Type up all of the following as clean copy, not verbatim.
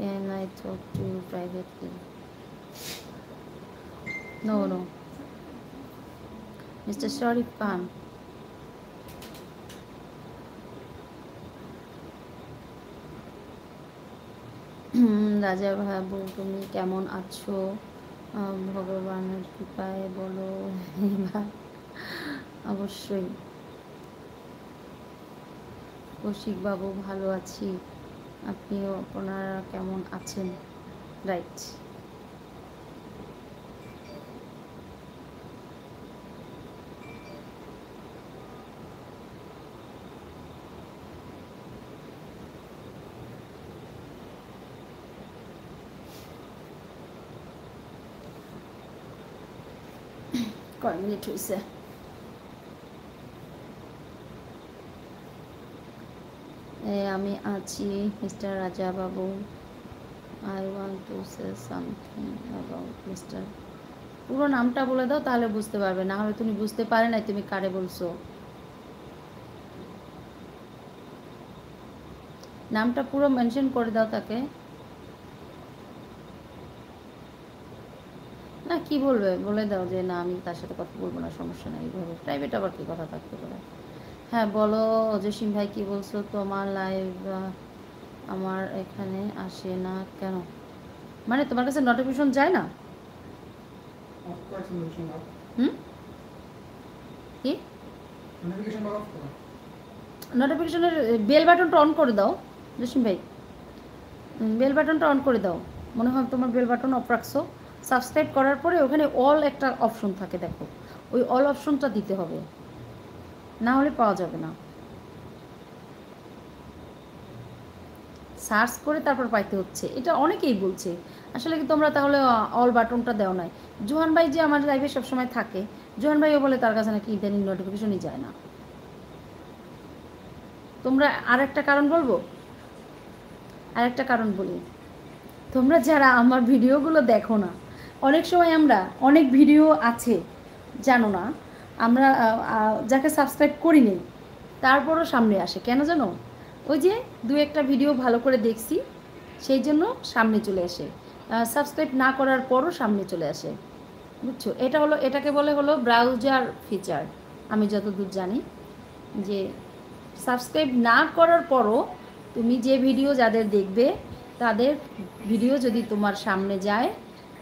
Can I talk to you privately? No, no. Mr. Sharif Khan. Raja Babu তুমি কেমন আছো? ভগবানের কৃপায় বলো। অবশ্যই কৌশিক বাবু ভালো আছি, আপনিও আপনারা কেমন আছেন? রাইট, কয় মিনিট হয়েছে? আমি আছি mister Raja Babu. I want to say something about mister. পুরো নামটা বলে দাও, তাহলে বুঝতে পারবে, না হলে তুমি বুঝতে পারে না তুমি কারে বলছো। নামটা পুরো মেনশন করে দাও তাকে। না কি বলবে বলে দাও যে না আমি তার সাথে কথা বলবো না, সমস্যা নেই, এইভাবে প্রাইভেট আবার কি কথা থাকতে পারে। হ্যাঁ বলো জসিম ভাই কি বলছো? তোমার লাইভ আমার এখানে আসে না কেন? মানে তোমার কাছে নোটিফিকেশন যায় না? হুম, কি নোটিফিকেশনের বেল বাটনটা অন করে দাও জসিম ভাই, বেল বাটনটা অন করে দাও। মনে হয় তোমার বেল বাটন অফ রাখছো। সাবস্ক্রাইব করার পরে ওখানে অল একটা অপশন থাকে, দেখো ওই অল অপশনটা দিতে হবে, না হলে পাওয়া যাবে না। সার্চ করে তারপর পাইতে হচ্ছে, এটা অনেকেই বলছে। আসলে কি তোমরা তাহলে অল বাটনটা দেও নাই? জোহান ভাই যে আমার লাইভে সবসময় থাকে, জোহান ভাইও বলে তার কাছে নাকি ইদানিং নোটিফিকেশনই যায় না। তোমরা আরেকটা কারণ বলবো, আরেকটা কারণ বলি, তোমরা যারা আমার ভিডিওগুলো দেখো না, অনেক সময় আমরা অনেক ভিডিও আছে জানো না, আমরা যাকে সাবস্ক্রাইব করি নি তারপরও সামনে আসে কেন জানো? ওই যে দু একটা ভিডিও ভালো করে দেখছি সেই জন্য সামনে চলে আসে, সাবস্ক্রাইব না করার পরও সামনে চলে আসে, বুঝছো? এটা হলো, এটাকে বলে হলো ব্রাউজার ফিচার। আমি যতদূর জানি যে সাবস্ক্রাইব না করার পরও তুমি যে ভিডিও যাদের দেখবে তাদের ভিডিও যদি তোমার সামনে যায়,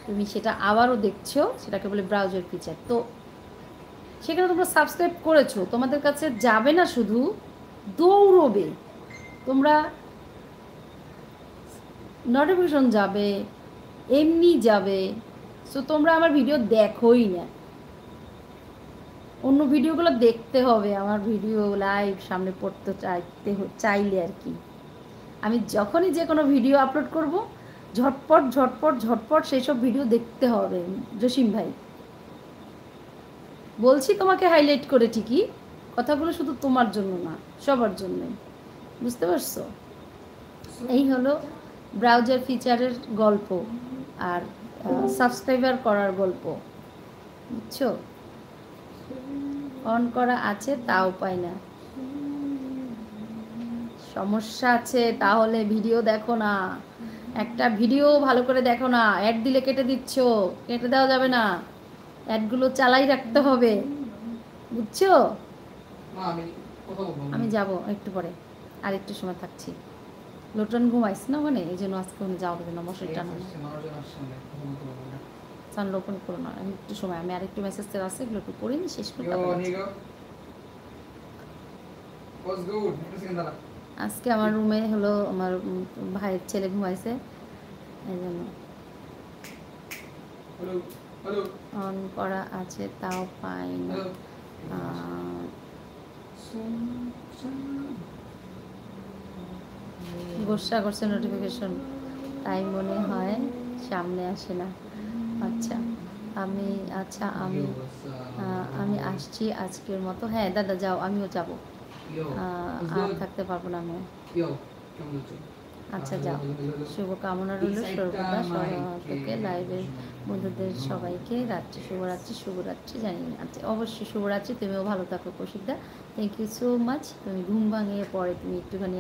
তুমি সেটা আবারও দেখছো, সেটাকে বলে ব্রাউজার ফিচার। তো সেখানে তোমরা সাবস্ক্রাইব করেছো, তোমাদের কাছে যাবে না, শুধু দৌড়বে, তোমরা নোটিফিকেশন যাবে, এমনি যাবে। সো তোমরা আমার ভিডিও দেখোই না, অন্য ভিডিওগুলো দেখতে হবে, আমার ভিডিও লাইভ সামনে পড়তে চাইলে আর কি। আমি যখনই যে কোনো ভিডিও আপলোড করব ঝটপট ঝটপট ঝটপট সেই সব ভিডিও দেখতে হবে জসিম ভাই। বলছি তোমাকে হাইলাইট করে, ঠিকই কথাগুলো শুধু তোমার জন্য না, সবার জন্যই, বুঝতে পারছো? এই হলো ব্রাউজার ফিচারের গল্প আর সাবস্ক্রাইবার করার গল্প, বুঝছো? অন করা আছে তাও পাই না, সমস্যা আছে তাহলে ভিডিও দেখো না, একটা ভিডিও ভালো করে দেখো না, অ্যাড দিলে কেটে দিচ্ছ, কেটে দেওয়া যাবে না, অ্যাডগুলো চালাই রাখতে হবে, বুঝছো? আমি যাব একটু পরে, আর একটু সময় থাকছি। লোটন ঘুমাইস না ওখানে, এই জন্য আজকে ওখানে যাওয়া হবে না, মশারি টানো না, সান ওপেন করো না, আমি একটু সময়, আমি আরেকটু মেসেজ আছে এগুলো একটু পড়ে শেষ করে আজকে আমার রুমে হলো আমার ভাইয়ের ছেলে ঘুমাইছে, এই জন্য অন করা আছে তাও পাই না। গোসা করছে নোটিফিকেশন, তাই মনে হয় সামনে আসে না। আচ্ছা আমি আসছি আজকের মতো। হ্যাঁ দাদা যাও, আমিও যাব, আর থাকতে পারবো না আমিও। আচ্ছা যাও, শুভকামনা রইল সর্বদা সবাইকে, লাইভের বন্ধুদের সবাইকে রাত্রি শুভরাত্রি জানি। আচ্ছা অবশ্যই শুভরাত্রি, তুমিও ভালো থাকো কৌশিকদা, থ্যাংক ইউ সো মাচ। তুমি ঘুম ভাঙিয়ে পরে তুমি একটুখানি